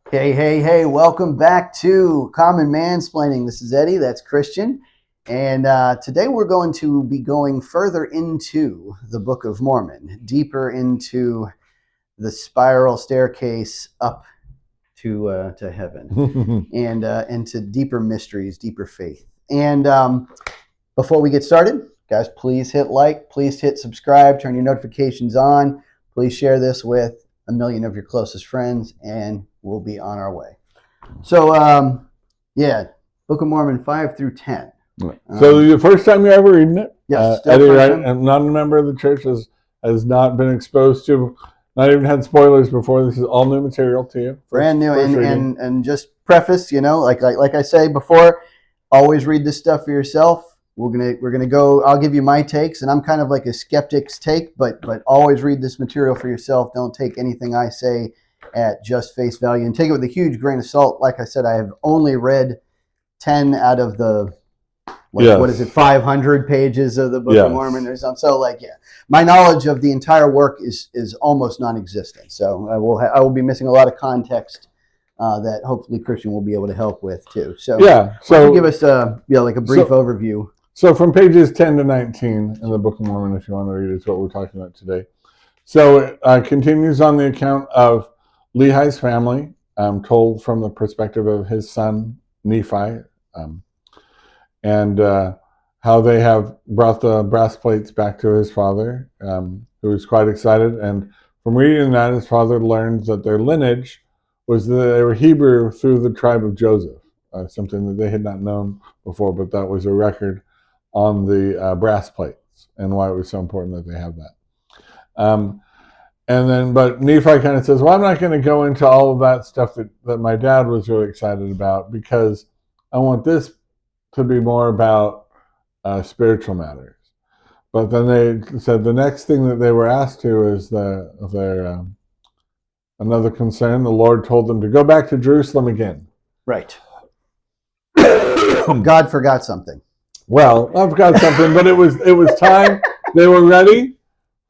Hey, hey, hey, welcome back to Common Mansplaining. This is Eddie, that's Christian. And today we're going to be going further into the Book of Mormon, deeper into the spiral staircase up to heaven and into deeper mysteries, deeper faith. And before we get started, guys, please hit like, please hit subscribe, turn your notifications on. Please share this with a million of your closest friends, and we'll be on our way. So, Book of Mormon 5 through 10. So the first time you're ever reading it? Yes, Eddie, right? I'm not a member of the church, has not been exposed to, not even had spoilers before. This is all new material to you. Brand new, and just preface, like I say before, always read this stuff for yourself. We're gonna go. I'll give you my takes, and I'm kind of like a skeptic's take, but always read this material for yourself. Don't take anything I say at just face value, and take it with a huge grain of salt. Like I said, I have only read 10 out of the what is it, 500 pages of the Book of Mormon or something. So my knowledge of the entire work is almost non-existent. So I will be missing a lot of context that hopefully Christian will be able to help with too. So so give us a brief overview. So from pages 10 to 19 in the Book of Mormon, if you want to read it, is what we're talking about today. So it continues on the account of Lehi's family, told from the perspective of his son Nephi, and how they have brought the brass plates back to his father, who was quite excited. And from reading that, his father learned that their lineage was that they were Hebrew through the tribe of Joseph, something that they had not known before, but that was a record on the brass plates and why it was so important that they have that. But Nephi kind of says, well, I'm not going to go into all of that stuff that my dad was really excited about, because I want this to be more about spiritual matters. But then they said the next thing that they were asked to is their another concern. The Lord told them to go back to Jerusalem again. Right. God forgot something. Well, I forgot something, but it was time. They were ready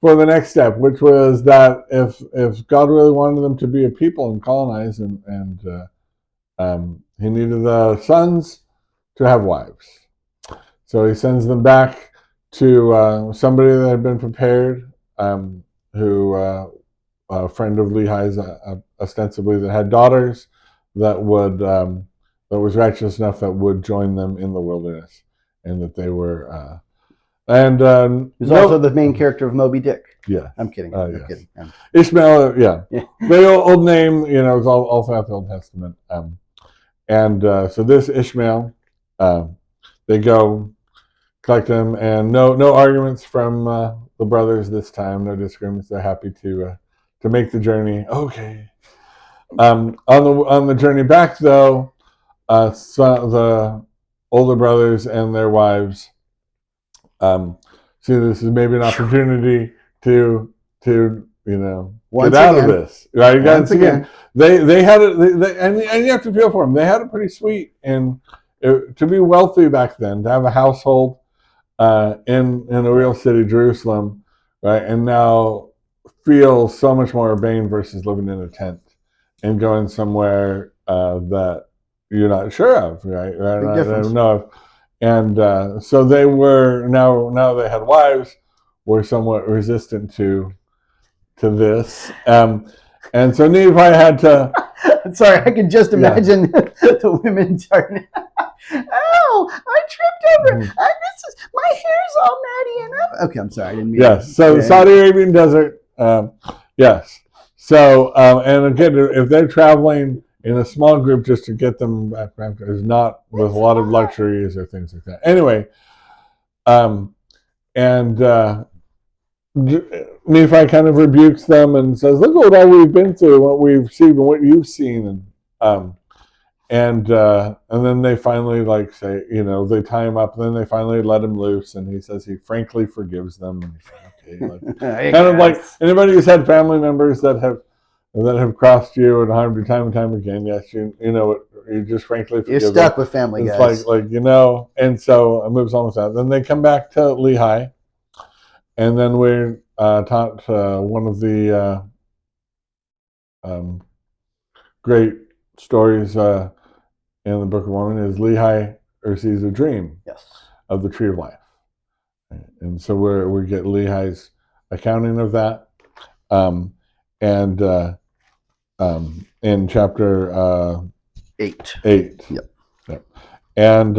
for the next step, which was that if God really wanted them to be a people and colonize, and he needed the sons to have wives. So he sends them back to somebody that had been prepared, who a friend of Lehi's, ostensibly, that had daughters that was righteous enough that would join them in the wilderness, and that they were. He's also the main character of Moby Dick. Yeah, I'm kidding. I'm kidding. Ishmael, yeah. The old name, is all throughout the Old Testament. So this Ishmael, they go collect him, and no arguments from the brothers this time. No disagreements. They're happy to make the journey. Okay. On the journey back, though, the older brothers and their wives see this as maybe an opportunity to get out of this. Right? Once again, they had it, and you have to feel for them. They had it pretty sweet, and to be wealthy back then, to have a household in a real city, Jerusalem, right, and now feel so much more urbane versus living in a tent and going somewhere that you're not sure of, right? I don't know. And so they were now they had wives, were somewhat resistant to this, and so Nephi had to. Sorry, I can just imagine the women turning. Oh, I tripped over. My hair's all matty and okay, I'm sorry, I didn't mean. Yes, so the Saudi Arabian desert. Yes. So and again, if they're traveling in a small group, just to get them back, there's not with a lot of luxuries or things like that. Anyway, Nephi kind of rebukes them and says, "Look at what all we've been through, what we've seen, and what you've seen." And then they finally say, they tie him up, and then they finally let him loose, and he says he frankly forgives them. And he's okay, kind of like anybody who's had family members that have crossed you and harmed you time and time again. Yes, you just frankly forgive them. You're stuck with family guys. It's and so it moves on with that. Then they come back to Lehi, and then we're taught one of the great stories in the Book of Mormon is Lehi receives a dream Yes. of the tree of life. And so we get Lehi's accounting of that. And in chapter 8. 8. Yep. And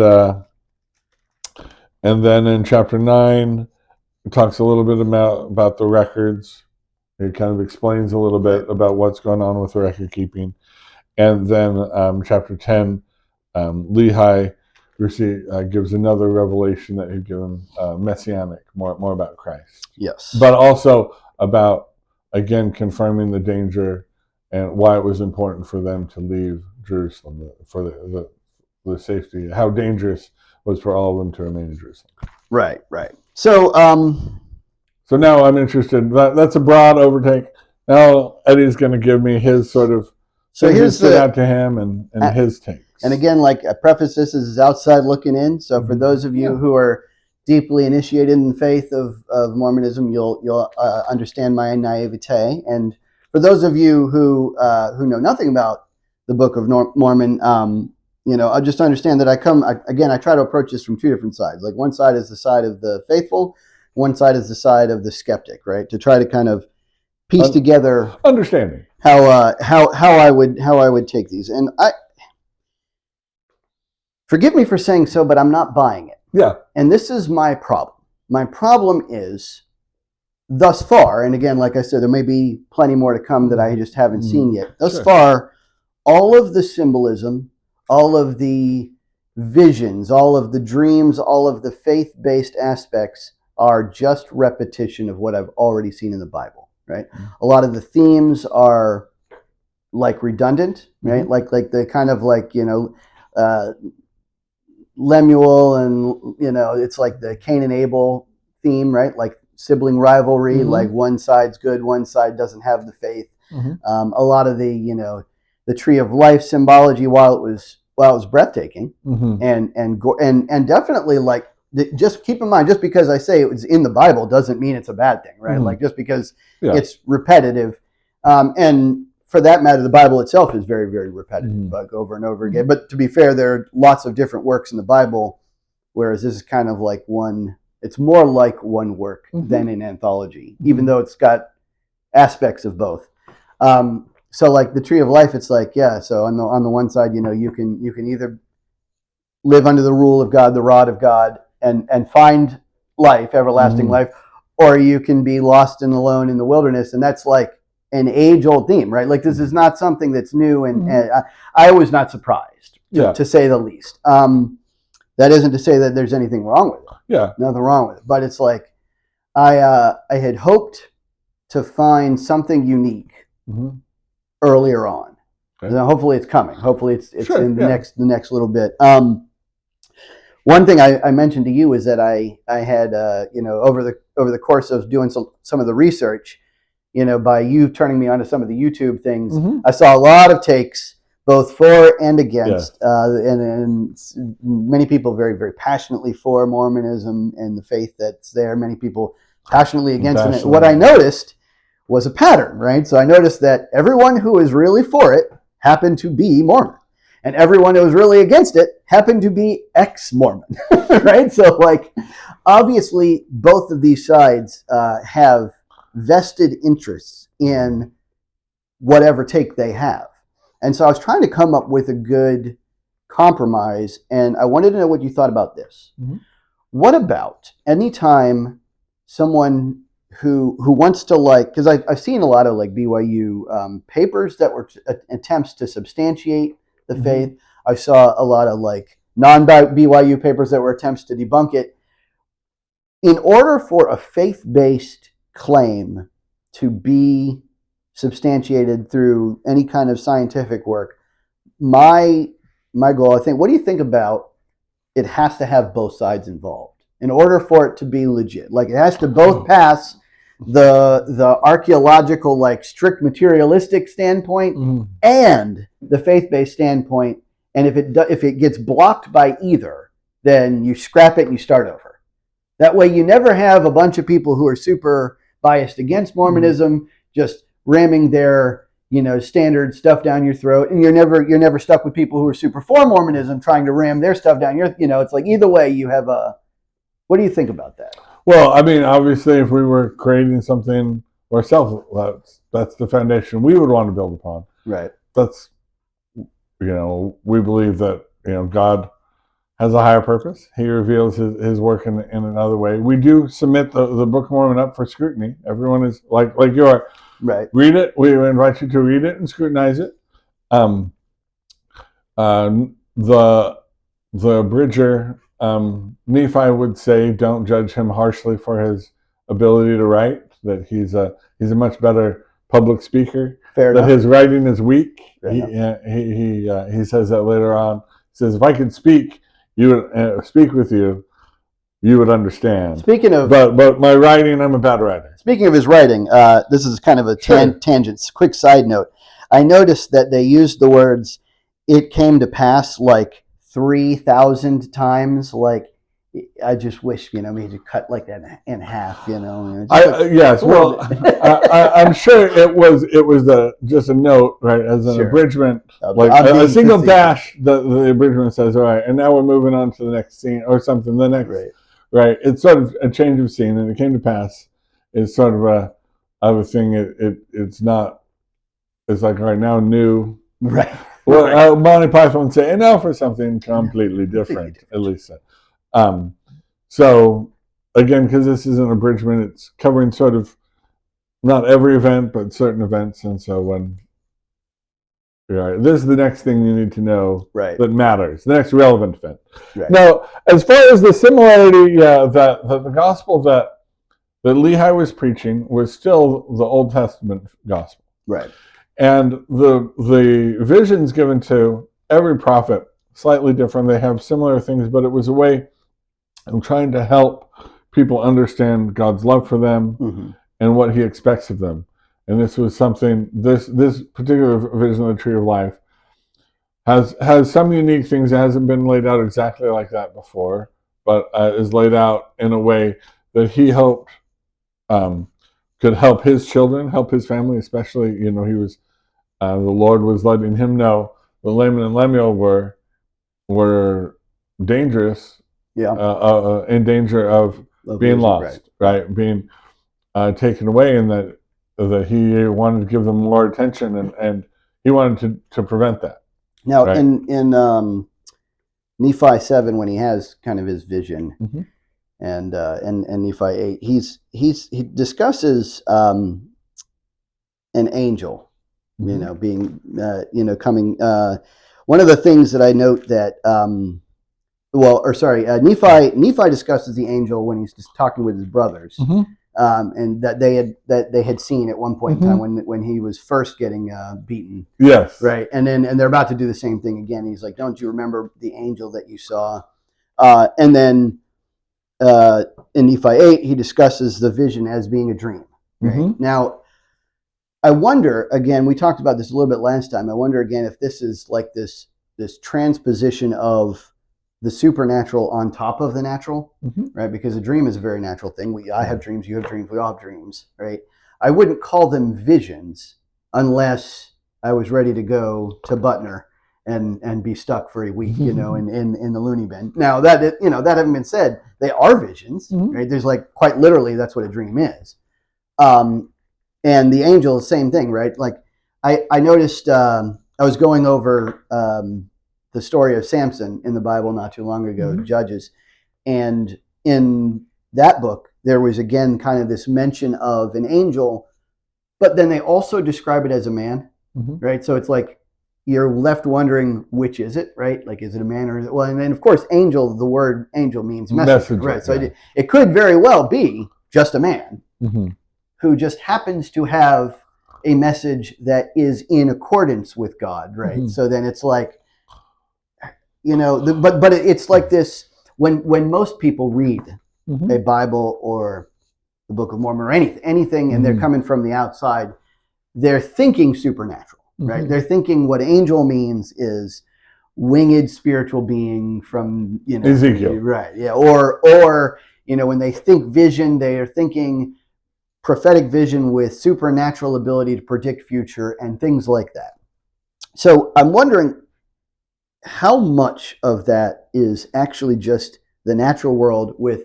then in chapter 9, it talks a little bit about the records. It kind of explains a little bit about what's going on with the record keeping. And then chapter 10, Lehi gives another revelation that he'd given messianic, more about Christ. Yes. But also about, again, confirming the danger and why it was important for them to leave Jerusalem, for the safety, how dangerous it was for all of them to remain in Jerusalem. Right. So, so now I'm interested. That's a broad overtake. Now Eddie's going to give me his sort of. So here's stood out to him and his takes. And again, like I preface this as outside looking in. So for those of you who are deeply initiated in the faith of Mormonism, you'll understand my naivete. And for those of you who know nothing about the Book of Mormon, I just understand that I try to approach this from two different sides. Like one side is the side of the faithful, one side is the side of the skeptic, right? To try to kind of piece together understanding how I would take these. And forgive me for saying so, but I'm not buying it. Yeah. And this is my problem. My problem is, thus far, and again, like I said, there may be plenty more to come that I just haven't seen yet. Thus far, all of the symbolism, all of the visions, all of the dreams, all of the faith-based aspects are just repetition of what I've already seen in the Bible. Right, a lot of the themes are like redundant, right? Like the kind of like Lemuel and it's like the Cain and Abel theme, right? Like sibling rivalry, like one side's good, one side doesn't have the faith. A lot of the the tree of life symbology, while it was breathtaking, and definitely like. Just keep in mind, just because I say it was in the Bible doesn't mean it's a bad thing, right? Like just because it's repetitive, and for that matter, the Bible itself is very, very repetitive, like over and over again. But to be fair, there are lots of different works in the Bible, whereas this is kind of like it's more like one work than an anthology, even though it's got aspects of both. So like the tree of life, it's like, so on the one side, you can either live under the rule of God, the rod of God, and find life, everlasting life, or you can be lost and alone in the wilderness. And that's like an age-old theme, right? Like this is not something that's new, and I was not surprised, to say the least. That isn't to say that there's anything wrong with it. Yeah. Nothing wrong with it. But it's like I had hoped to find something unique earlier on. Okay. Hopefully it's coming. Hopefully it's in the next little bit. One thing I mentioned to you is that I had over the course of doing some of the research, by you turning me onto some of the YouTube things, I saw a lot of takes both for and against, and many people very, very passionately for Mormonism and the faith that's there. Many people passionately against it. What I noticed was a pattern, right? So I noticed that everyone who was really for it happened to be Mormon. And everyone who was really against it happened to be ex-Mormon, right? So, like, obviously, both of these sides have vested interests in whatever take they have. And so I was trying to come up with a good compromise, and I wanted to know what you thought about this. What about anytime someone who wants to, like, because I've seen a lot of, like, BYU papers that were attempts to substantiate the faith. I saw a lot of like non-BYU papers that were attempts to debunk it. In order for a faith-based claim to be substantiated through any kind of scientific work, my goal, I think, what do you think about it has to have both sides involved in order for it to be legit? Like it has to both pass the archaeological, like strict materialistic standpoint and the faith-based standpoint. And if it gets blocked by either, then you scrap it and you start over. That way you never have a bunch of people who are super biased against Mormonism just ramming their standard stuff down your throat, and you're never stuck with people who are super for Mormonism trying to ram their stuff down your, it's like either way you have a. What do you think about that? Well, I mean, obviously, if we were creating something ourselves, that's the foundation we would want to build upon. Right. That's, we believe that, God has a higher purpose. He reveals his work in another way. We do submit the Book of Mormon up for scrutiny. Everyone is like you are. Right. Read it. We invite you to read it and scrutinize it. The Bridger, Nephi would say, don't judge him harshly for his ability to write. That he's a much better public speaker. Fair that enough. His writing is weak. He says that later on. He says, if I could speak, speak with you, you would understand. Speaking of, but my writing, I'm a bad writer. Speaking of his writing, this is kind of a tangent. Quick side note: I noticed that they used the words "it came to pass" like 3,000 times. Like, I just wish me to cut like that in half. Yes. Well, I'm sure it was just a note, right, as an abridgment, like a single dash. The abridgment says, all right, and now we're moving on to the next scene or something. The next. Right, it's sort of a change of scene, and it came to pass. It's sort of a thing. It's not. It's like right now, new. Right. Well, Monty Python would say, and now for something completely different. At least. So again, because this is an abridgment, it's covering sort of not every event, but certain events, and so when. Right. This is the next thing you need to know that matters. The next relevant event. Right. Now, as far as the similarity, that the gospel that Lehi was preaching was still the Old Testament gospel. Right. And the visions given to every prophet, slightly different. They have similar things, but it was a way of trying to help people understand God's love for them and what he expects of them. And this was something, this particular vision of the Tree of Life has some unique things. It hasn't been laid out exactly like that before, but is laid out in a way that he hoped could help his children, help his family, especially, he was, the Lord was letting him know that Laman and Lemuel were dangerous, in danger of being lost, right? Being taken away, and that he wanted to give them more attention, and he wanted to prevent that. Now, in Nephi 7, when he has kind of his vision, and Nephi 8, he discusses an angel, being coming. One of the things that I note that Nephi discusses the angel when he's just talking with his brothers. And that they had seen at one point in time when he was first getting beaten. Yes. Right. And they're about to do the same thing again. He's like, "Don't you remember the angel that you saw?" And then in Nephi 8, he discusses the vision as being a dream. Right? Now, I wonder again. We talked about this a little bit last time. I wonder again if this is like this transposition of the supernatural on top of the natural, right? Because a dream is a very natural thing. I have dreams, you have dreams, we all have dreams, right? I wouldn't call them visions unless I was ready to go to Butner and be stuck for a week, in the loony bin. Now that having been said, they are visions, right? There's like quite literally that's what a dream is. And the angel, same thing, right? Like I noticed I was going over the story of Samson in the Bible not too long ago, Judges. And in that book, there was again kind of this mention of an angel, but then they also describe it as a man, right? So it's like you're left wondering, which is it, right? Like, is it a man or is it? Well, and then of course, angel, the word angel means messenger, right? So it could very well be just a man who just happens to have a message that is in accordance with God, right? So then it's like, but it's like this when most people read a Bible or the Book of Mormon or anything, and they're coming from the outside, they're thinking supernatural, right? They're thinking what angel means is winged spiritual being from Ezekiel, right? Yeah, or when they think vision, they are thinking prophetic vision with supernatural ability to predict future and things like that. So I'm wondering how much of that is actually just the natural world with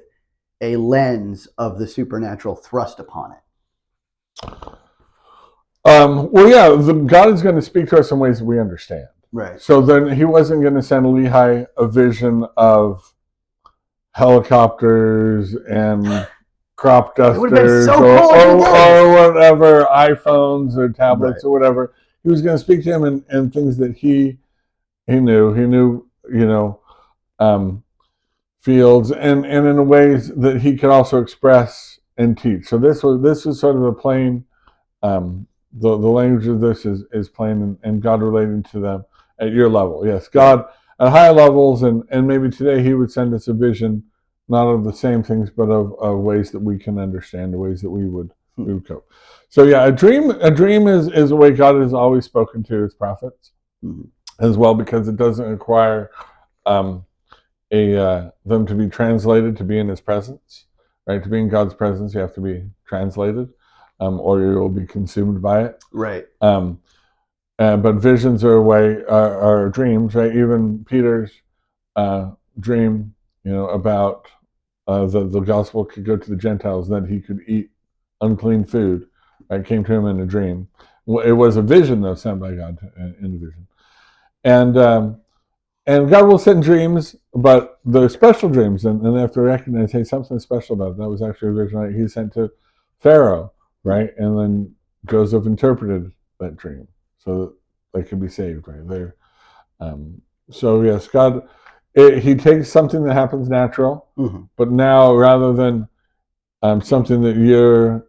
a lens of the supernatural thrust upon it. Well, yeah, God is going to speak to us in ways that we understand. Right. So then he wasn't going to send Lehi a vision of helicopters and crop dusters so cool or whatever, iPhones or tablets right. or whatever. He was going to speak to him in things that he knew. He knew, fields and in ways that he could also express and teach. So this was sort of a plain, the language of this is plain and God relating to them at your level. Yes, God at higher levels, and maybe today he would send us a vision, not of the same things, but of ways that we can understand, the ways that we would cope. So yeah, a dream is a way God has always spoken to his prophets as well, because it doesn't require them to be translated to be in his presence, right? To be in God's presence, you have to be translated, or you will be consumed by it. Right. But visions are are dreams, right? Even Peter's dream, about the gospel could go to the Gentiles, that he could eat unclean food, right? Came to him in a dream. Well, it was a vision, though, sent by God in a vision. And God will send dreams, but the special dreams, and they have to recognize, hey, something special about it. That was actually a vision, right? He sent to Pharaoh, right? And then Joseph interpreted that dream so that they could be saved, right? There. So yes, God, he takes something that happens natural, but now rather than something that you're,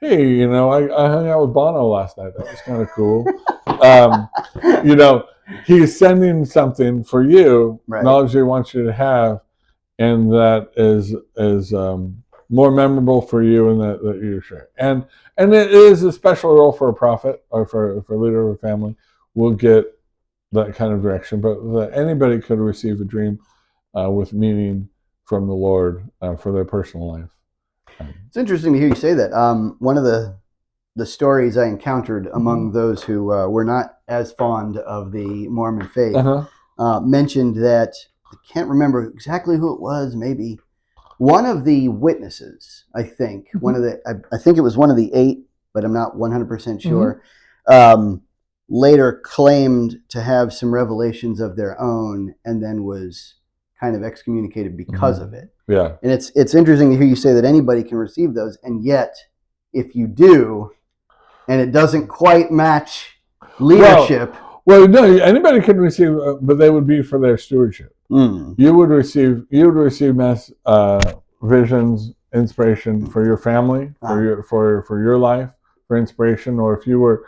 hey, I hung out with Bono last night. That was kind of cool. He's sending something for you, right. knowledge he wants you to have, and that is more memorable for you, and that you share. And it is a special role for a prophet or for a leader of a family. Will get that kind of direction, but anybody could receive a dream with meaning from the Lord for their personal life. It's interesting to hear you say that. One of the stories I encountered among those who were not as fond of the Mormon faith mentioned that, I can't remember exactly who it was, maybe one of the witnesses, I think, I think it was one of the 8, but I'm not 100% sure, later claimed to have some revelations of their own and then was kind of excommunicated because of it. Yeah. And it's interesting to hear you say that anybody can receive those, and yet if you do, and it doesn't quite match leadership. Well, no, anybody can receive, but they would be for their stewardship. You would receive mass visions, inspiration for your family, for your life, for inspiration, or if you were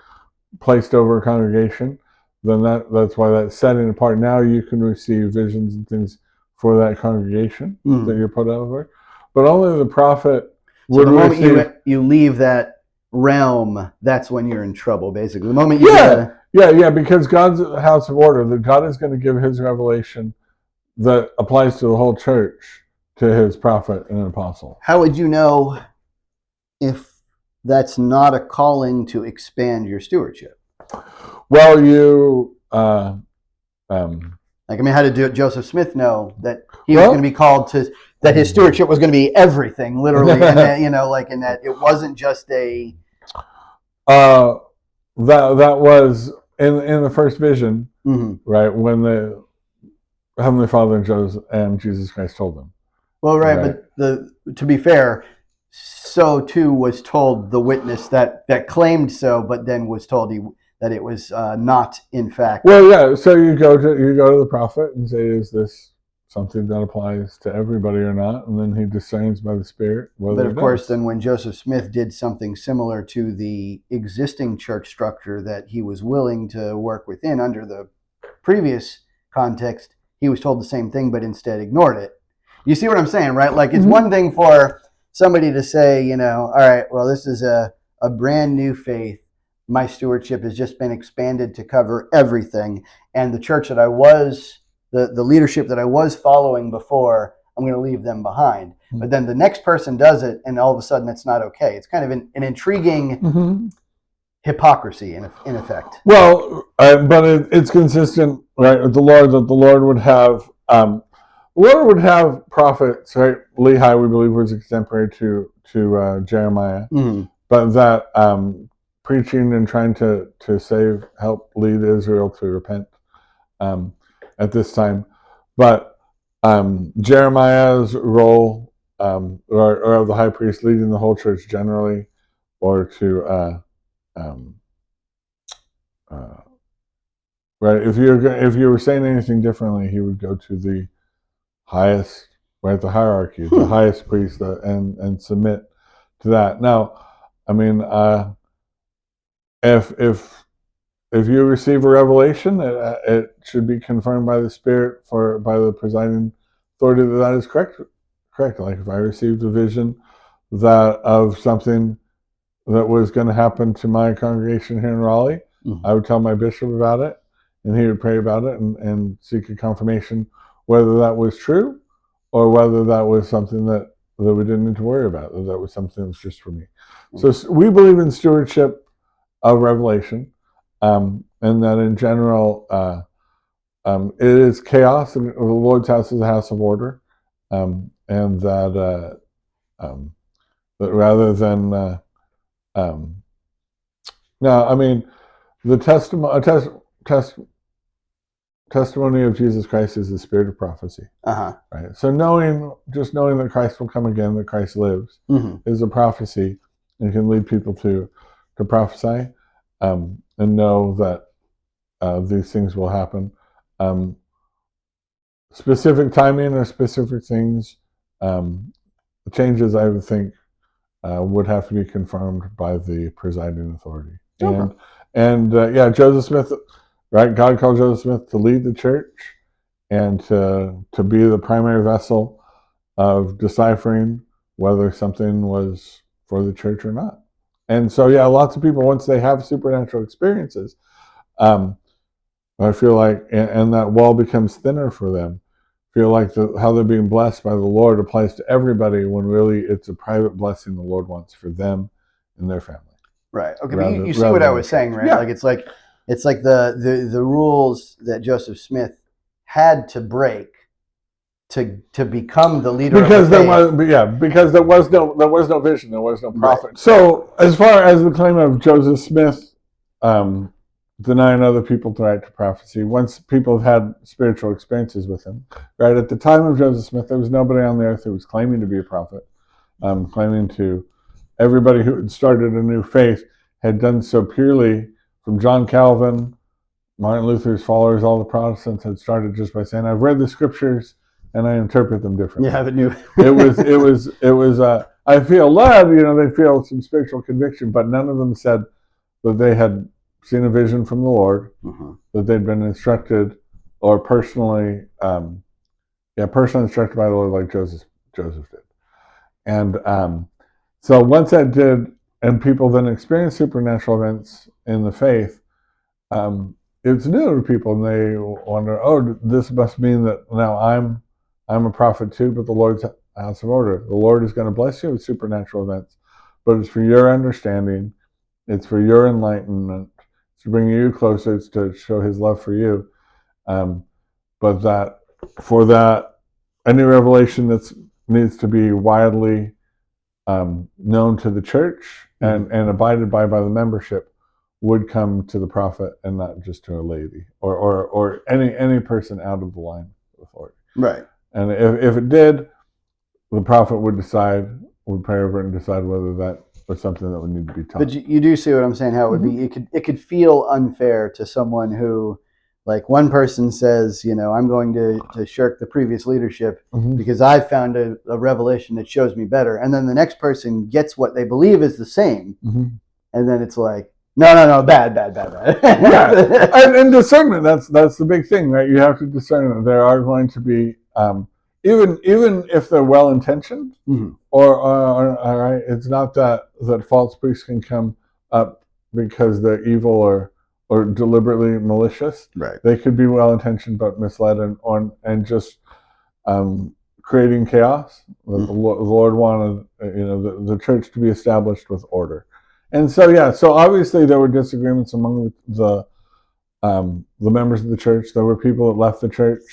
placed over a congregation, then that's why that's setting apart. Now you can receive visions and things for that congregation that you're put over, but only the prophet would the receive. Moment you leave that realm, that's when you're in trouble, basically. The moment you because God's a house of order, that God is going to give his revelation that applies to the whole church to his prophet and apostle. How would you know if that's not a calling to expand your stewardship? Well, you how did Joseph Smith know that he was going to be called to, that his stewardship was going to be everything, literally, and that, in that it wasn't just a that was in the first vision, right, when the Heavenly Father and Jesus Christ told them. Well, right. But to be fair, so too was told the witness that claimed so, but then was told that it was not in fact. Well, yeah. So you go to the prophet and say, "Is this something that applies to everybody or not?" And then he discerns by the Spirit whether. But of course, then when Joseph Smith did something similar to the existing church structure that he was willing to work within under the previous context, he was told the same thing, but instead ignored it. You see what I'm saying, right? Like, it's one thing for somebody to say, all right, well, this is a brand new faith. My stewardship has just been expanded to cover everything. And the church that I was, the leadership that I was following before, I'm going to leave them behind. But then the next person does it, and all of a sudden it's not okay. It's kind of an intriguing hypocrisy in effect. Well, but it's consistent, right, with the Lord, that the Lord would have prophets, right? Lehi, we believe, was contemporary to Jeremiah, but that preaching and trying to help lead Israel to repent at this time. But Jeremiah's role, or of the high priest leading the whole church generally, or to right, if you were saying anything differently, he would go to the highest, right, the hierarchy, the highest priest, and submit to that. Now, I mean, if you receive a revelation, it should be confirmed by the Spirit, by the presiding authority, that is correct. Like if I received a vision of something that was going to happen to my congregation here in Raleigh, I would tell my bishop about it, and he would pray about it and seek a confirmation whether that was true or whether that was something that we didn't need to worry about, that was something that was just for me. So we believe in stewardship of revelation, and that in general, it is chaos, and the Lord's house is a house of order, and that rather than now, I mean, the testimony of Jesus Christ is the spirit of prophecy. Right. So knowing that Christ will come again, that Christ lives, is a prophecy, and can lead people to prophesy, and know that these things will happen. Specific timing or specific things, changes, I would think, would have to be confirmed by the presiding authority. And Joseph Smith, right? God called Joseph Smith to lead the church and to be the primary vessel of deciphering whether something was for the church or not. And so, lots of people, once they have supernatural experiences, I feel like, and that wall becomes thinner for them, feel like how they're being blessed by the Lord applies to everybody, when really it's a private blessing the Lord wants for them and their family. Right. Okay. But you see what I was saying, right? Yeah. Like it's like the rules that Joseph Smith had to break to become the leader. Because there was no vision, there was no prophet. Right. So as far as the claim of Joseph Smith denying other people the right to prophecy, once people have had spiritual experiences with him, right? At the time of Joseph Smith, there was nobody on the earth who was claiming to be a prophet, claiming to. Everybody who had started a new faith had done so purely, from John Calvin, Martin Luther's followers, all the Protestants had started just by saying, "I've read the scriptures and I interpret them differently." Yeah, but new. it was. I feel led. They feel some spiritual conviction, but none of them said that they had seen a vision from the Lord, that they'd been instructed, or personally instructed by the Lord, like Joseph did, and. So once that did, and people then experience supernatural events in the faith, it's new to people, and they wonder, "Oh, this must mean that now I'm a prophet too." But the Lord's house of order, the Lord is going to bless you with supernatural events, but it's for your understanding, it's for your enlightenment, it's to bring you closer, it's to show His love for you. But that for that, any revelation that needs to be widely known to the church and abided by the membership would come to the prophet, and not just to a laity or any person out of the line of authority. Right. And if it did, the prophet would pray over it and decide whether that was something that would need to be taught. But you do see what I'm saying, how it would be, it could feel unfair to someone who, like, one person says, I'm going to shirk the previous leadership because I found a revelation that shows me better. And then the next person gets what they believe is the same. And then it's like, no, bad. Yeah. And discernment, that's the big thing, right? You have to discern that there are going to be, even if they're well-intentioned, or right, it's not that false priests can come up because they're evil or deliberately malicious. Right. They could be well-intentioned but misled and just creating chaos. The Mm. Lord wanted the church to be established with order. And so obviously there were disagreements among the members of the church. There were people that left the church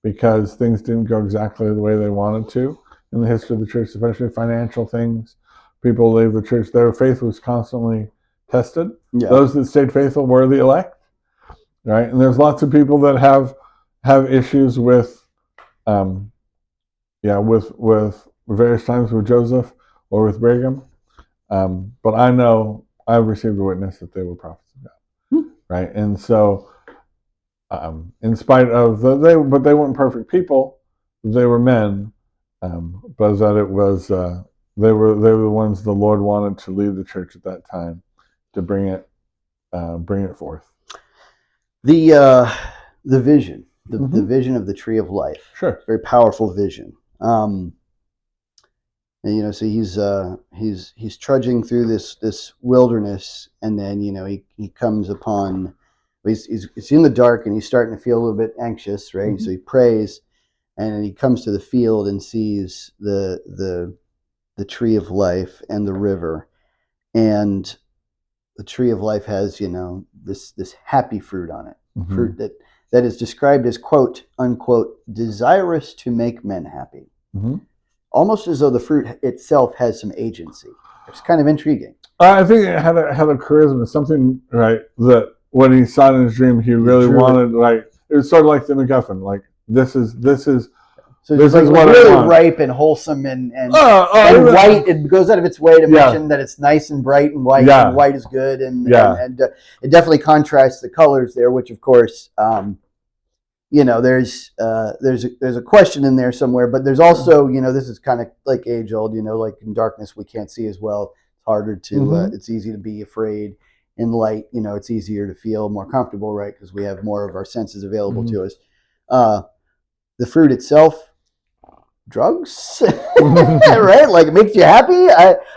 because things didn't go exactly the way they wanted to in the history of the church, especially financial things. People leave the church. Their faith was constantly tested. Yeah. Those that stayed faithful were the elect, right? And there's lots of people that have issues with with various times with Joseph or with Brigham. But I know I've received a witness that they were prophets of God, right? And so, in spite of they weren't perfect people, they were men, but that it was they were the ones the Lord wanted to lead the church at that time to bring it forth. The vision, the Mhm. vision of the tree of life. Sure. Very powerful vision. And, so he's trudging through this wilderness, and then he comes upon. It's in the dark, and he's starting to feel a little bit anxious, right? Mhm. So he prays, and he comes to the field and sees the tree of life and the river, and the tree of life has this happy fruit on it, Mhm. fruit that is described as quote unquote desirous to make men happy. Mhm. Almost as though the fruit itself has some agency. It's kind of intriguing. I think it had a charisma, something, right, that when he saw it in his dream, he really wanted, like, it was sort of like the MacGuffin, like, this is So this it's is what I really want. ripe and wholesome and white. It goes out of its way to mention that it's nice and bright and white, and white is good, and it definitely contrasts the colors there, which of course, there's a question in there somewhere, but there's also this is kind of like age old, like in darkness we can't see as well. It's harder to it's easy to be afraid. In light, it's easier to feel more comfortable, right? Because we have more of our senses available to us. The fruit itself, drugs, right? Like it makes you happy.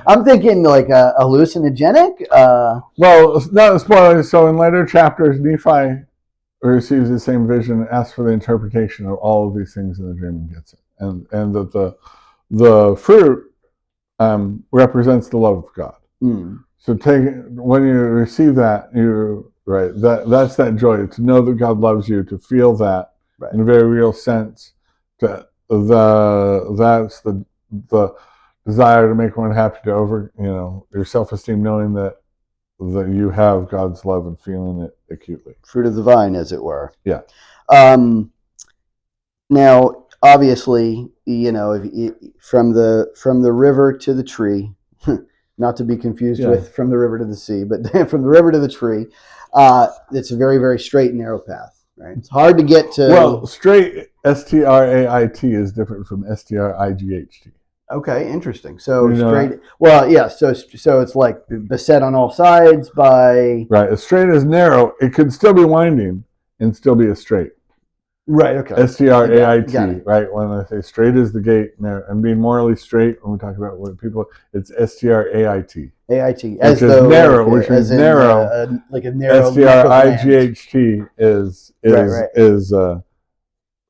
I'm thinking like hallucinogenic. Well, not a spoiler. So in later chapters, Nephi receives the same vision and asks for the interpretation of all of these things in the dream and gets it. And that the fruit represents the love of God. So when you receive that, that's that joy to know that God loves you, to feel that in a very real sense. That's the desire to make one happy, to over your self-esteem, knowing that you have God's love and feeling it acutely. Fruit of the vine, as it were. Yeah. Now, obviously, from the river to the tree, not to be confused with from the river to the sea, but from the river to the tree, it's a very, very straight and narrow path, right? It's hard to get to. Well, straight, STRAIT, is different from STRIGHT. Okay, interesting. So straight. Well, yeah. So it's like beset on all sides by. Right. A straight is narrow. It could still be winding and still be a straight. Right. Okay. STRAIT. Right. When I say straight is the gate, and being morally straight, when we talk about what people, it's STRAIT. AIT, as which is narrow, which is narrow. Like a narrow. STRIGHT is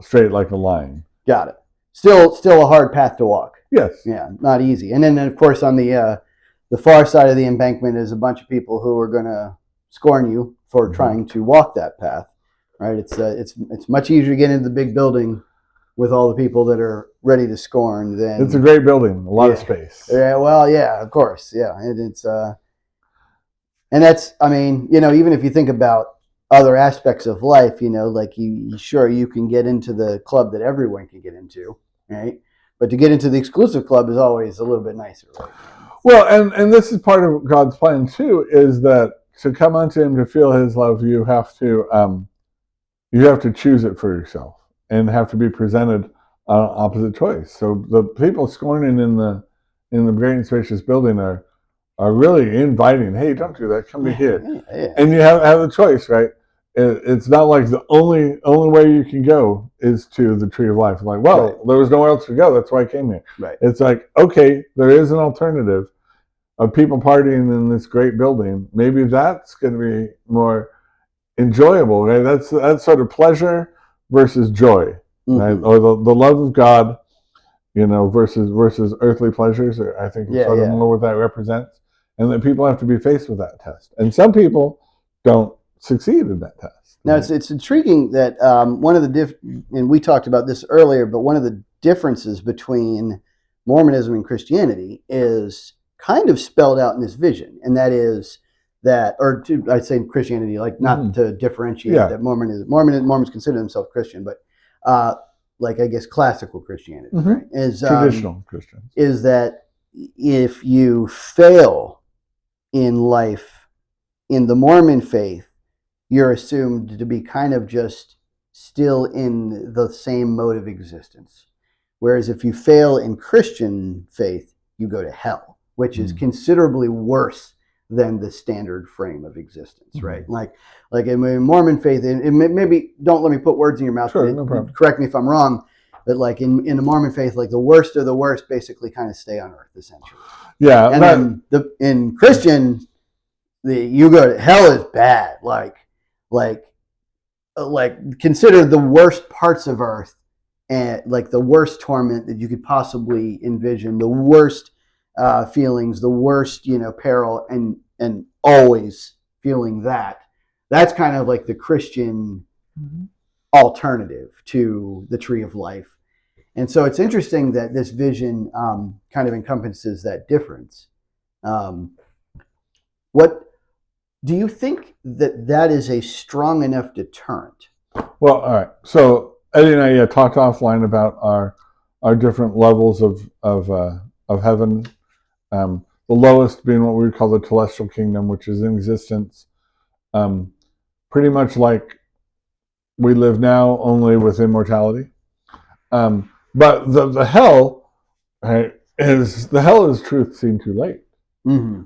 straight like a line. Got it. Still a hard path to walk. Yes. Yeah, not easy. And then of course on the far side of the embankment is a bunch of people who are going to scorn you for trying to walk that path. Right? It's much easier to get into the big building with all the people that are ready to scorn than. It's a great building, a lot of space. Yeah. Well, yeah, of course. Yeah, and that's, I mean, even if you think about other aspects of life, like you can get into the club that everyone can get into, right? But to get into the exclusive club is always a little bit nicer, right? Well, and this is part of God's plan too, is that to come unto Him, to feel His love, you have to choose it for yourself and have to be presented an opposite choice. So the people scorning in the great and spacious building are really inviting. Hey, don't do that. Come to here, and you have the choice, right? It's not like the only way you can go is to the tree of life. Like, well, there was nowhere else to go. That's why I came here. Right. It's like, okay, there is an alternative of people partying in this great building. Maybe that's going to be more enjoyable, right? That's sort of pleasure versus joy, right? Or the love of God versus earthly pleasures. Or I think it's sort of more what that represents, and that people have to be faced with that test. And some people don't succeed in that test. Now, it's intriguing that one of the and we talked about this earlier, but one of the differences between Mormonism and Christianity is kind of spelled out in this vision, and that is that, or I'd say Christianity, like not to differentiate that Mormons consider themselves Christian, but like I guess classical Christianity right, is traditional Christians, is that if you fail in life in the Mormon faith, you're assumed to be kind of just still in the same mode of existence. Whereas if you fail in Christian faith, you go to hell, which is considerably worse than the standard frame of existence, right? Like in Mormon faith, maybe don't let me put words in your mouth. Sure, no problem. Correct me if I'm wrong, but like in the Mormon faith, like the worst of the worst basically kind of stay on earth, essentially. Yeah, and then in Christian, you go to hell is bad, like consider the worst parts of earth and like the worst torment that you could possibly envision, the worst feelings, the worst peril, and always feeling that's kind of like the Christian alternative to the tree of life. And so it's interesting that this vision kind of encompasses that difference. What do you think that is a strong enough deterrent? Well, all right. So Eddie and I talked offline about our different levels of heaven. The lowest being what we would call the celestial kingdom, which is in existence, pretty much like we live now, only with immortality. But the hell, right, is truth seen too late.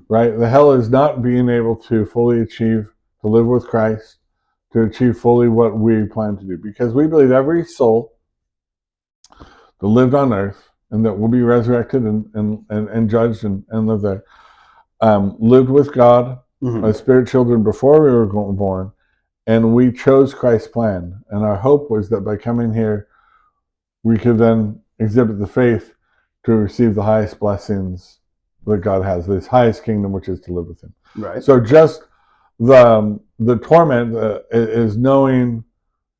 Right? The hell is not being able to fully achieve, to live with Christ, to achieve fully what we plan to do. Because we believe every soul that lived on earth and that will be resurrected and judged and live there, lived with God as spirit children before we were born, and we chose Christ's plan. And our hope was that by coming here, we could then exhibit the faith to receive the highest blessings that God has, this highest kingdom, which is to live with Him. Right. So just the torment is knowing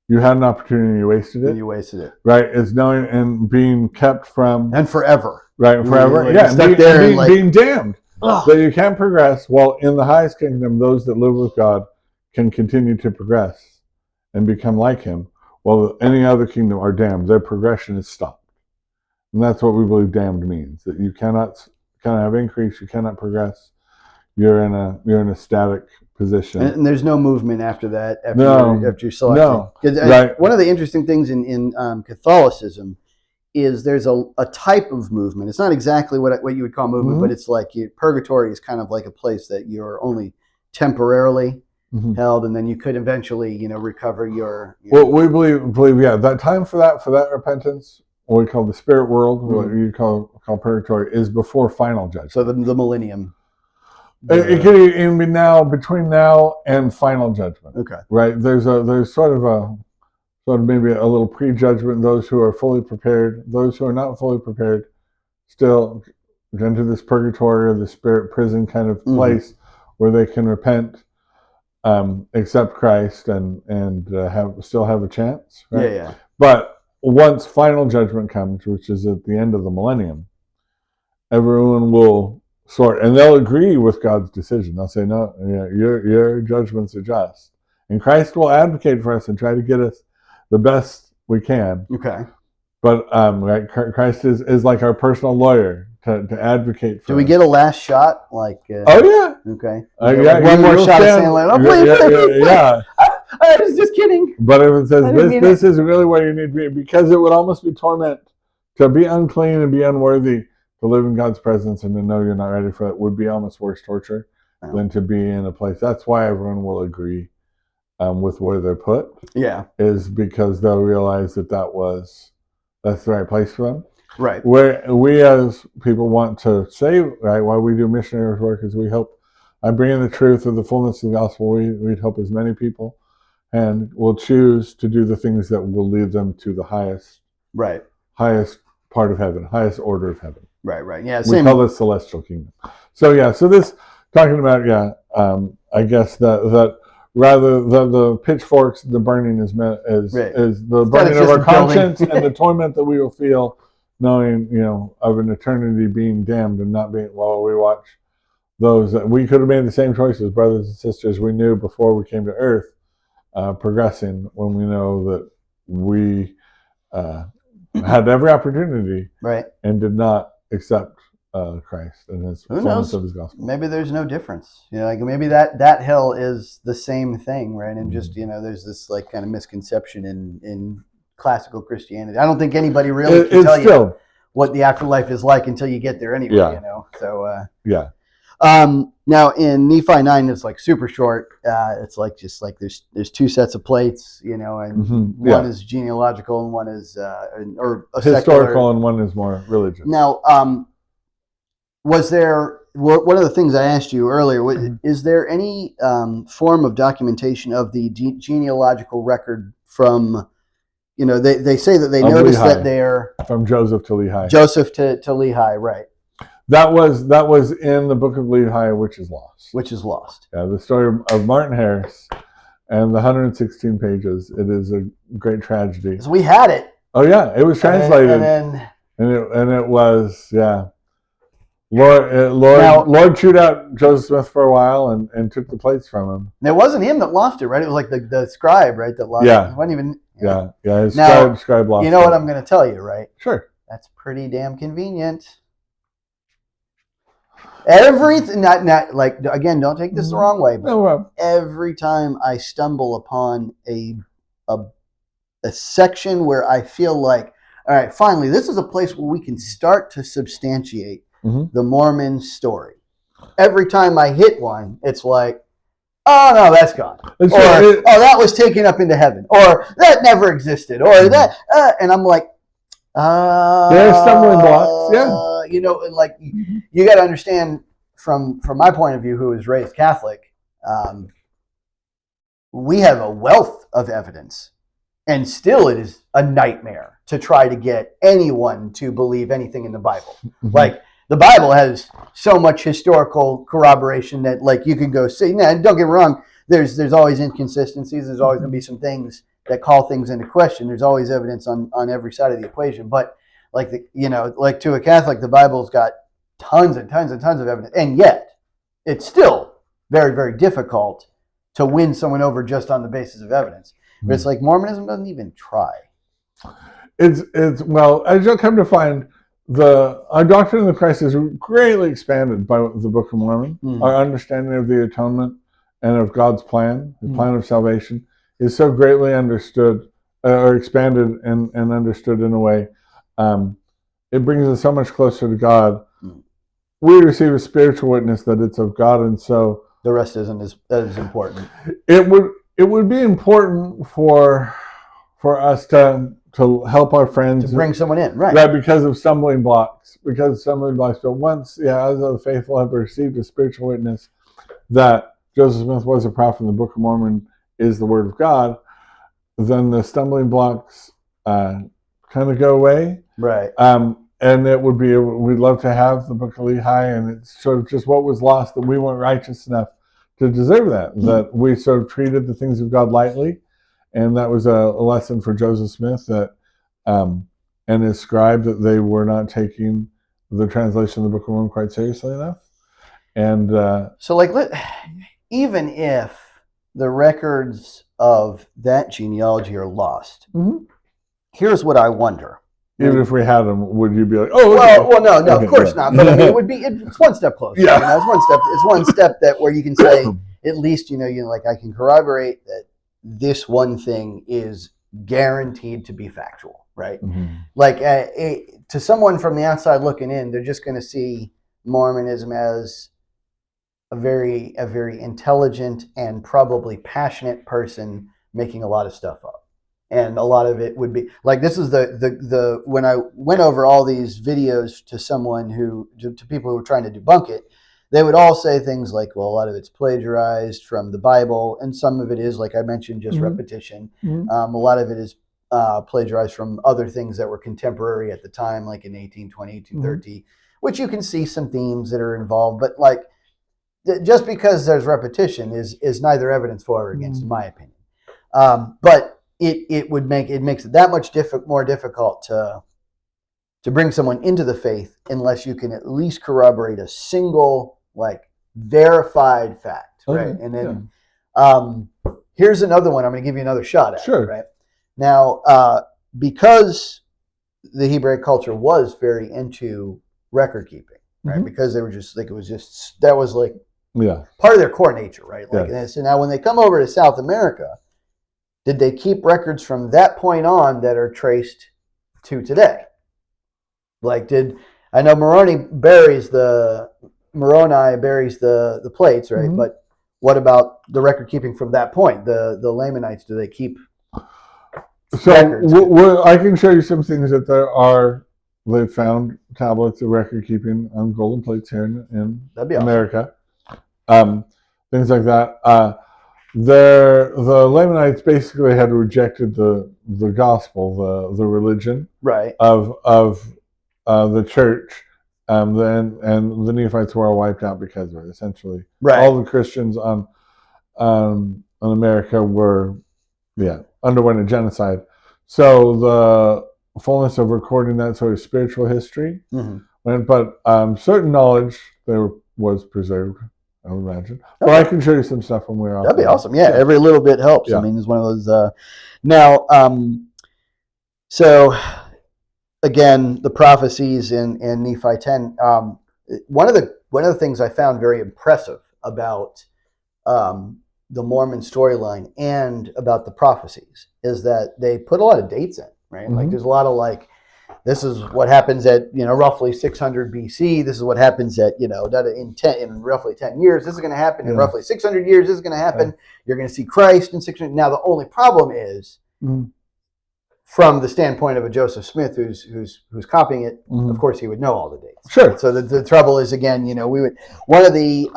you had an opportunity and you wasted it. And you wasted it. Right. It's knowing and being kept from and forever. Right, forever. Like, yeah, stuck there and being damned. That you can't progress. While in the highest kingdom, those that live with God can continue to progress and become like Him. While any other kingdom are damned, their progression is stopped. And that's what we believe damned means. That you cannot have increase, you cannot progress. You're in a static position, and there's no movement after that. After you're selected. No, right. One of the interesting things in Catholicism is there's a type of movement. It's not exactly what you would call movement, but it's like purgatory is kind of like a place that you're only temporarily held, and then you could eventually recover your. Well, we believe that time for that repentance, what we call the spirit world, what you call purgatory, is before final judgment. So the millennium. It could even be between now and final judgment. Okay. Right. There's sort of maybe a little prejudgment. Those who are fully prepared, those who are not fully prepared, still go into this purgatory or the spirit prison kind of place where they can repent, accept Christ, and still have a chance. Right? Yeah. But once final judgment comes, which is at the end of the millennium, everyone will sort, and they'll agree with God's decision. They'll say, "No, your judgments are just," and Christ will advocate for us and try to get us the best we can. Okay. But right, Christ is like our personal lawyer to advocate for. Do we get a last shot? Like. Oh yeah. Okay. One more shot of saying, like, "Oh, please." Yeah. I was just kidding. But if it says this is really where you need to be, because it would almost be torment to be unclean and be unworthy. To live in God's presence and to know you're not ready for it would be almost worse torture than to be in a place. That's why everyone will agree with where they're put. Yeah, is because they'll realize that's the right place for them. Right. Where we as people want to save, right? Why we do missionary work is we hope by bringing the truth of the fullness of the gospel. We'd help as many people, and we'll choose to do the things that will lead them to the highest part of heaven, highest order of heaven. Right. Yeah. We Same. call this celestial kingdom. So so this talking about I guess that rather than the pitchforks, the burning is the burning of our conscience and the torment that we will feel, knowing of an eternity being damned and not being. While we watch those that we could have made the same choices, brothers and sisters we knew before we came to earth, progressing when we know that we had every opportunity, right, and did not accept Christ and his fullness of his gospel. Maybe there's no difference. Like maybe that hell is the same thing, right? And just there's this like kind of misconception in classical Christianity. I don't think anybody really can tell you what the afterlife is like until you get there anyway. So now in Nephi 9, it's like super short. It's like just like there's two sets of plates, and one is genealogical and one is or historical, secular. And one is more religious. Now, was there one of the things I asked you earlier? Is there any form of documentation of the genealogical record from? They say that they noticed Lehi. That they're from Joseph to Lehi. Joseph to Lehi, right? That was in the Book of Lehi, which is lost. Yeah, the story of Martin Harris and the 116 pages. It is a great tragedy. So we had it. Oh yeah, it was translated, and it was Lord chewed out Joseph Smith for a while and took the plates from him. And it wasn't him that lost it, right? It was like the scribe, right? That lost it. It wasn't even. His scribe lost it. You know what I'm going to tell you, right? Sure. That's pretty damn convenient. Everything, not like, again, don't take this the wrong way, but every time I stumble upon a section where I feel like, all right, finally, this is a place where we can start to substantiate the Mormon story. Every time I hit one, it's like, oh no, that's gone. That was taken up into heaven, or that never existed, or that, and I'm like, there's stumbling blocks, like you got to understand from my point of view, who was raised Catholic, we have a wealth of evidence, and still it is a nightmare to try to get anyone to believe anything in the Bible. Like the Bible has so much historical corroboration that like you could go see. Now, don't get me wrong, there's always inconsistencies. There's always going to be some things that call things into question. There's always evidence on every side of the equation. But like like to a Catholic, the Bible's got tons and tons and tons of evidence, and yet it's still very, very difficult to win someone over just on the basis of evidence. But it's like Mormonism doesn't even try. It's well, as you'll come to find, our doctrine of Christ is greatly expanded by the Book of Mormon. Our understanding of the atonement and of God's plan, the plan of salvation, is so greatly understood or expanded and understood in a way. It brings us so much closer to God. We receive a spiritual witness that it's of God, and so the rest isn't as important. It would be important for us to help our friends, to bring someone in, right? Because of stumbling blocks. But once, as the faithful have received a spiritual witness that Joseph Smith was a prophet and the Book of Mormon is the Word of God, then the stumbling blocks kind of go away, right? And it would be, we'd love to have the Book of Lehi, and it's sort of just what was lost, that we weren't righteous enough to deserve that, that we sort of treated the things of God lightly. And that was a lesson for Joseph Smith that, and his scribe, that they were not taking the translation of the Book of Mormon quite seriously enough. And so like, even if the records of that genealogy are lost, here's what I wonder. Even if we had them, would you be like, oh, well, no, okay, of course not. But I mean, it would be, it's one step closer. Yeah. It's one step that where you can say, at least, like I can corroborate that this one thing is guaranteed to be factual, right? Like to someone from the outside looking in, they're just going to see Mormonism as a very intelligent and probably passionate person making a lot of stuff up. And a lot of it would be like, this is the when I went over all these videos to someone to people who were trying to debunk it, they would all say things like, well, a lot of it's plagiarized from the Bible, and some of it is, like I mentioned, just repetition. A lot of it is plagiarized from other things that were contemporary at the time, like in 1820, 1830, which you can see some themes that are involved. But like, just because there's repetition is neither evidence for or against, in my opinion. But it makes it that much more difficult to bring someone into the faith unless you can at least corroborate a single like verified fact, right? And then here's another one. I'm going to give you another shot at. Sure. Right now, because the Hebraic culture was very into record keeping, right? Because they were just like that was like part of their core nature, right? Like so now when they come over to South America, did they keep records from that point on that are traced to today? Like, I know Moroni buries the plates, right? But what about the record keeping from that point? The Lamanites, do they keep records? I can show you some things that they've found tablets of record keeping on golden plates here in America. Awesome. Things like that. The Lamanites basically had rejected the gospel, the religion, right, of the church, and the Nephites were all wiped out because of it. Essentially, all the Christians on America underwent a genocide. So the fullness of recording that sort of spiritual history, but certain knowledge there was preserved, I would imagine. But I can show you some stuff when we're off. That'd be awesome. Yeah, every little bit helps. Yeah. I mean, it's one of those. Now, so again, the prophecies in Nephi 10. One of the things I found very impressive about the Mormon storyline and about the prophecies is that they put a lot of dates in, right? Like, there's a lot of like, this is what happens at roughly 600 BC. This is what happens at in roughly 10 years. This is going to happen in roughly 600 years. This is going to happen. You're going to see Christ in 600. Now the only problem is, from the standpoint of a Joseph Smith who's copying it, of course he would know all the dates. Sure. So the trouble is, again, one of the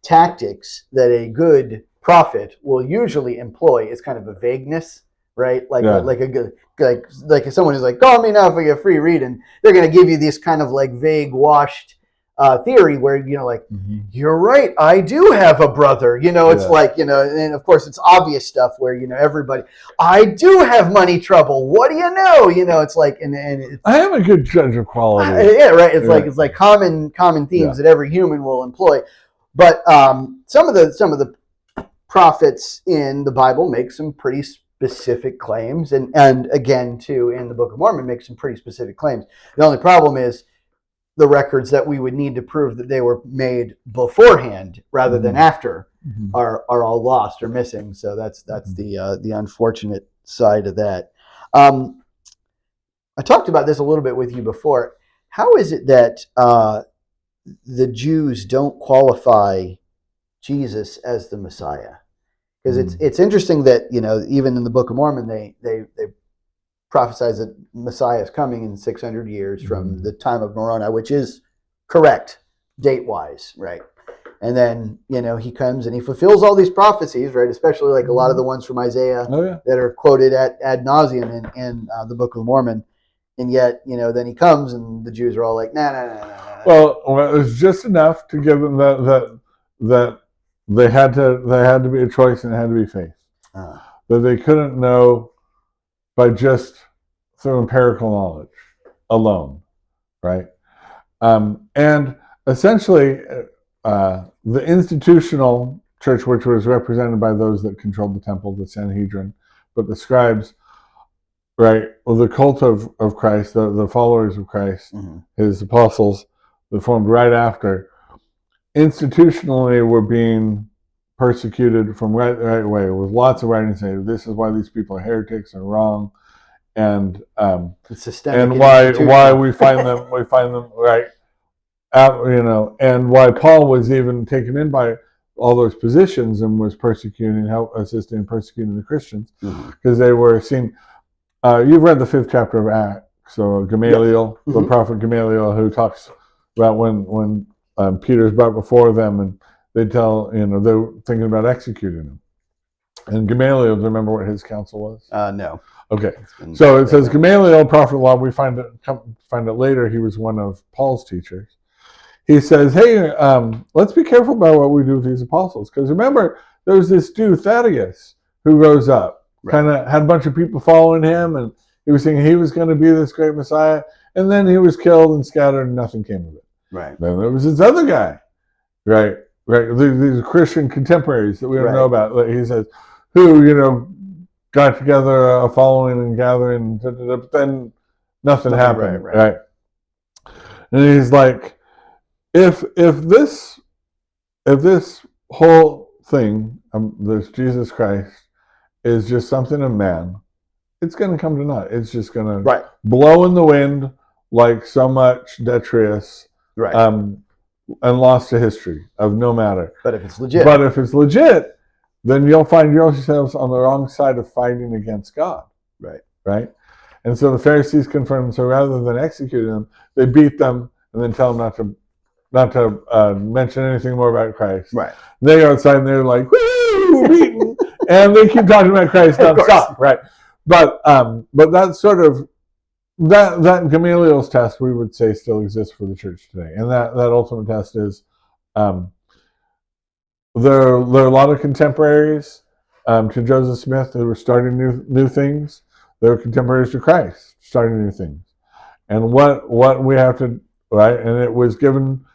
tactics that a good prophet will usually employ is kind of a vagueness. Right, like if someone is like, call me now if I get free read, and they're going to give you this kind of like vague, washed theory where you're right, I do have a brother. It's like and of course it's obvious stuff where everybody, I do have money trouble. What do you know? It's like and it's, I am a good judge of quality. Right. It's like common themes that every human will employ, but some of the prophets in the Bible make some pretty specific claims, and again too in the Book of Mormon make some pretty specific claims. The only problem is the records that we would need to prove that they were made beforehand rather than after are all lost or missing. So that's the unfortunate side of that. I talked about this a little bit with you before. How is it that the Jews don't qualify Jesus as the Messiah? Because it's interesting that even in the Book of Mormon they prophesize that Messiah is coming in 600 years from the time of Moroni, which is correct date wise, right? And then he comes and he fulfills all these prophecies, right? Especially like a lot of the ones from Isaiah that are quoted ad nauseum in the Book of Mormon, and yet then he comes and the Jews are all like, nah. Well, it was just enough to give them that. They had to be a choice, and it had to be faith. That they couldn't know by just through empirical knowledge alone, right? And essentially, the institutional church, which was represented by those that controlled the temple, the Sanhedrin, but the scribes, right? Well, the cult of Christ, the followers of Christ, his apostles, that formed right after, institutionally were being persecuted from right away, with lots of writing saying this is why these people are heretics and wrong, and why we find them right, and why Paul was even taken in by all those positions and was assisting persecuting the Christians because they were seen. You've read the 5th chapter of Acts, so Gamaliel, the prophet Gamaliel, who talks about when Peter's brought before them, and they tell they were thinking about executing him, And Gamaliel, do you remember what his counsel was? No. Okay. So it says Gamaliel, prophet of law. We find it later. He was one of Paul's teachers. He says, hey, let's be careful about what we do with these apostles. Because remember, there was this dude, Thaddeus, who rose up, kind of had a bunch of people following him, and he was saying he was going to be this great Messiah. And then he was killed and scattered, and nothing came of it. Right. Then there was this other guy, right? These Christian contemporaries that we don't know about. Like he says, who, got together a following and gathering, but then nothing happened, right? And he's like, if this whole thing, this Jesus Christ, is just something of man, it's going to come to naught. It's just going to blow in the wind like so much detritus, and lost to history of no matter. But if it's legit, then you'll find yourselves on the wrong side of fighting against God. Right? And so the Pharisees confirmed, so rather than executing them, they beat them and then tell them not to mention anything more about Christ. Right. They go outside and they're like, woo, beaten, and they keep talking about Christ nonstop. Right. But that's sort of that Gamaliel's test, we would say, still exists for the church today. And that ultimate test is there are a lot of contemporaries to Joseph Smith who were starting new things. There were contemporaries to Christ starting new things. And what we have to, and it was given,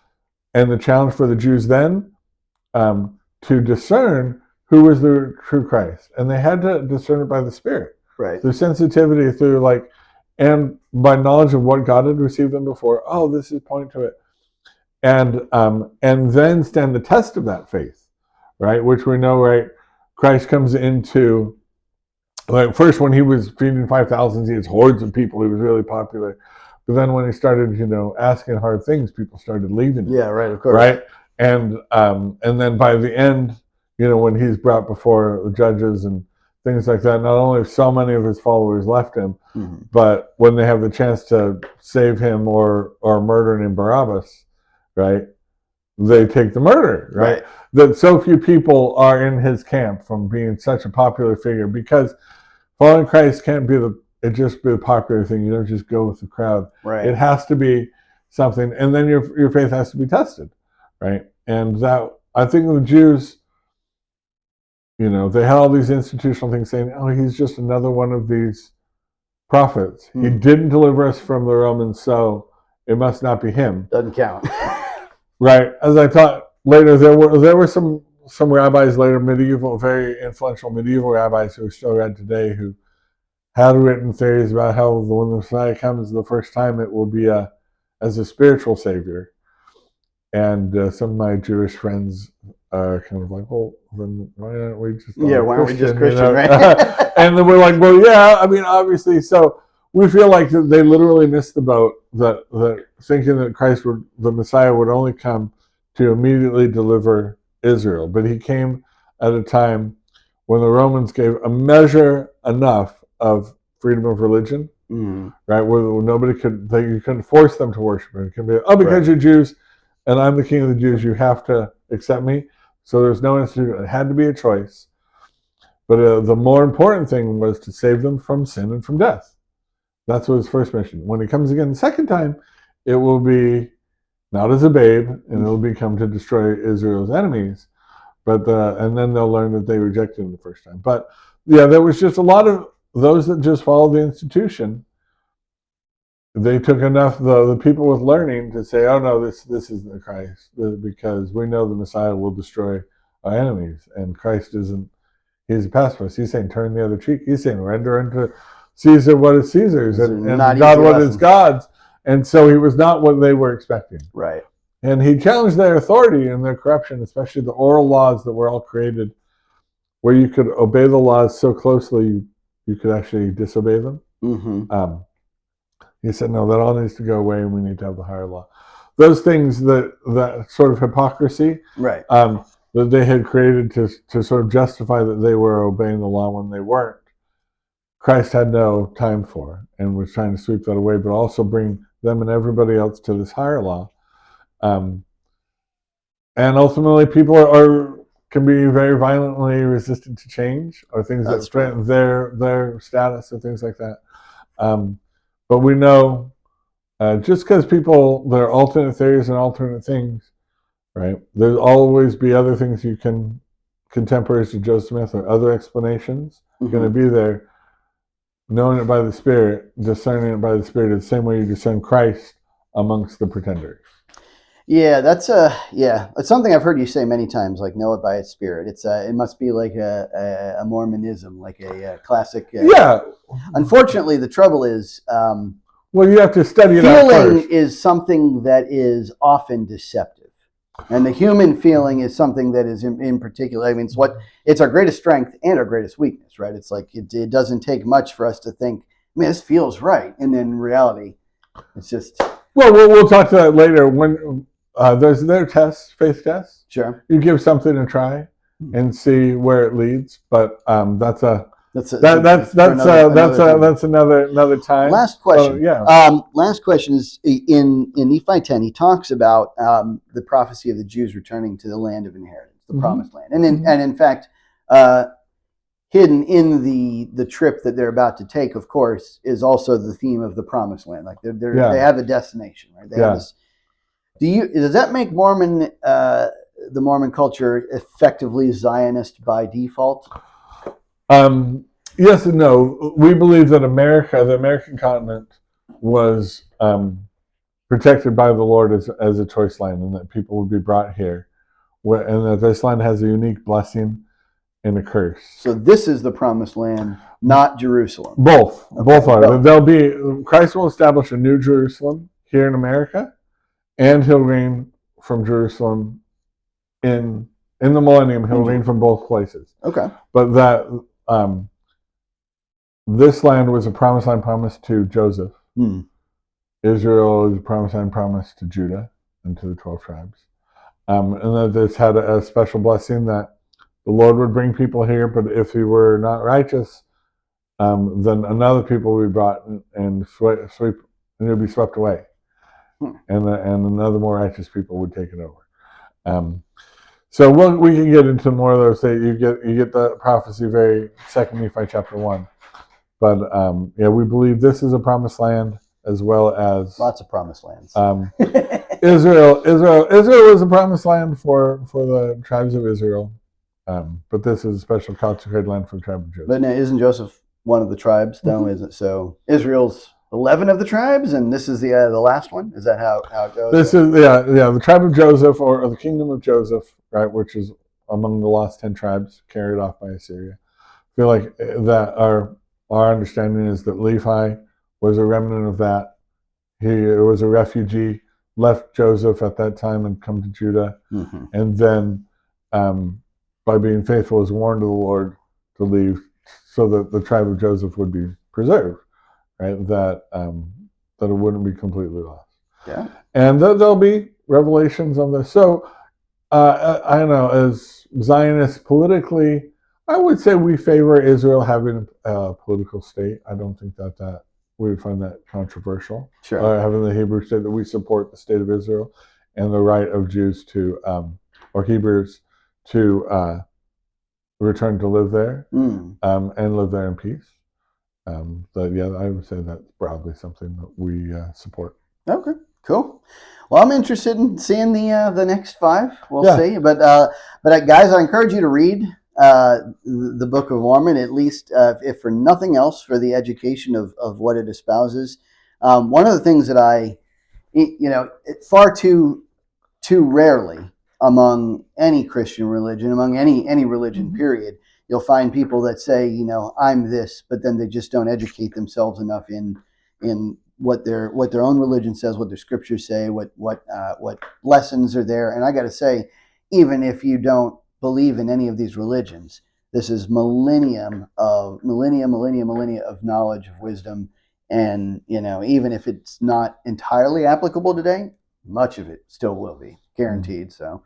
and the challenge for the Jews then, to discern who was the true Christ. And they had to discern it by the Spirit. Right. Through sensitivity, and by knowledge of what God had received them before. Oh, this is pointing to it. And then stand the test of that faith, right? Which we know, Christ comes into, first when he was feeding 5,000, he had hordes of people. He was really popular. But then when he started, asking hard things, people started leaving him. Yeah, right, of course. Right? And then by the end, when he's brought before the judges and things like that, not only have so many of his followers left him, but when they have the chance to save him or murder him, Barabbas, right, they take the murder, right? That so few people are in his camp from being such a popular figure, because following Christ can't be just be the popular thing. You don't just go with the crowd. Right. It has to be something, and then your faith has to be tested, right? And that, I think the Jews, they had all these institutional things saying, oh, he's just another one of these prophets. He didn't deliver us from the Romans, so it must not be him. Doesn't count. Right. As I thought later, there were some rabbis later, very influential medieval rabbis who are still read today, who had written theories about how when the Messiah comes the first time, it will be as a spiritual savior. And some of my Jewish friends are kind of like, well, then why aren't we just Christian, right? And then we're like, well, yeah, I mean, obviously. So we feel like they literally missed the boat, that thinking that the Messiah would only come to immediately deliver Israel. But he came at a time when the Romans gave a measure enough of freedom of religion, right? Where nobody you couldn't force them to worship him. It can be, because you're Jews and I'm the king of the Jews, you have to accept me. So there's no institution. It had to be a choice. But the more important thing was to save them from sin and from death. That's what his first mission. When he comes again the second time, it will be not as a babe, and it will become to destroy Israel's enemies. And then they'll learn that they rejected him the first time. But yeah, there was just a lot of those that just followed the institution. They took enough, the people with learning, to say, oh no, this isn't the Christ, because we know the Messiah will destroy our enemies, and Christ isn't. He's a pacifist. He's saying turn the other cheek. He's saying render unto Caesar what is Caesar's, and God what is God's. And so he was not what they were expecting. Right. And he challenged their authority and their corruption, especially the oral laws that were all created, where you could obey the laws so closely you could actually disobey them. He said, no, that all needs to go away, and we need to have the higher law. Those things, that sort of hypocrisy, right, that they had created to sort of justify that they were obeying the law when they weren't, Christ had no time for, and was trying to sweep that away, but also bring them and everybody else to this higher law. And ultimately, people are can be very violently resistant to change, or things That's that threaten their status and things like that. But we know just because people, there are alternate theories and alternate things, right? There'll always be other things you can, contemporaries to Joseph Smith or other explanations, going to be there. Knowing it by the Spirit, discerning it by the Spirit, the same way you discern Christ amongst the pretenders. Yeah, that's it's something I've heard you say many times. Like, know it by its Spirit. It's it must be like a Mormonism, like a classic. Yeah. Unfortunately, the trouble is, well, you have to study it out feeling first. is something that is often deceptive, and the human feeling is something that is in particular. I mean, it's our greatest strength and our greatest weakness, right? It's like it doesn't take much for us to think, man, this feels right, and then in reality, it's just. Well, we'll talk to that later. When there's their tests, faith tests. Sure. You give something a try and see where it leads, but that's another time. Last question. Yeah. Last question is in Nephi 10. He talks about the prophecy of the Jews returning to the land of inheritance, the promised land, and in fact, hidden in the trip that they're about to take, of course, is also the theme of the promised land. Like they have a destination, right? They have this. Does that make the Mormon culture effectively Zionist by default? Yes and no. We believe that the American continent, was protected by the Lord as a choice land, and that people would be brought here, and that this land has a unique blessing and a curse. So this is the promised land, not Jerusalem. Both are. There'll be Christ will establish a new Jerusalem here in America, and he'll reign from Jerusalem in the millennium. He'll reign from both places. Okay. But that this land was a promised land promised to Joseph. Israel is a promised land promised to Judah and to the 12 tribes. And that this had a special blessing that the Lord would bring people here, but if he were not righteous, then another people would be brought and it would be swept away. And another more righteous people would take it over. So we can get into more of those. You get the prophecy very 2 Nephi chapter 1. But we believe this is a promised land, as well as lots of promised lands. Israel is a promised land for the tribes of Israel. But this is a special consecrated land for the tribe of Joseph. But now, isn't Joseph one of the tribes, though? Isn't so? Israel's 11 of the tribes, and this is the last one. Is that how it goes? This is the tribe of Joseph, or the kingdom of Joseph, right, which is among the lost 10 tribes carried off by Assyria. I feel like that our understanding is that Nephi was a remnant of that. He was a refugee, left Joseph at that time and come to Judah, and then by being faithful was warned of the Lord to leave, so that the tribe of Joseph would be preserved, right? That it wouldn't be completely lost. Yeah. And there'll be revelations on this. So I don't know, as Zionists politically, I would say we favor Israel having a political state. I don't think that we would find that controversial. Sure. Having the Hebrew state, that we support the state of Israel and the right of Jews to, or Hebrews to return to live there and live there in peace. I would say that's broadly something that we support. Okay, cool. Well, I'm interested in seeing the next 5. We'll see. But guys, I encourage you to read the Book of Mormon, at least if for nothing else, for the education of what it espouses. One of the things that far too rarely among any Christian religion, among any religion, period, you'll find people that say, I'm this, but then they just don't educate themselves enough in what their own religion says, what their scriptures say, what lessons are there. And I got to say, even if you don't believe in any of these religions, this is millennia of knowledge, of wisdom, and even if it's not entirely applicable today, much of it still will be guaranteed. So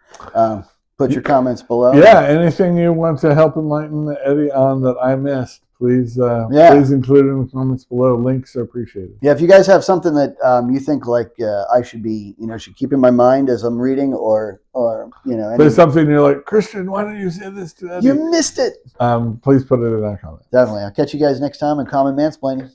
put your comments below. Yeah, anything you want to help enlighten Eddie on that I missed, please Yeah. please include it in the comments below. Links are appreciated. Yeah, if you guys have something that you think like I should be, should keep in my mind as I'm reading, or If there's something you're like, Christian, why don't you say this to Eddie? You missed it. Please put it in that comment. Definitely. I'll catch you guys next time in Common Mansplaining.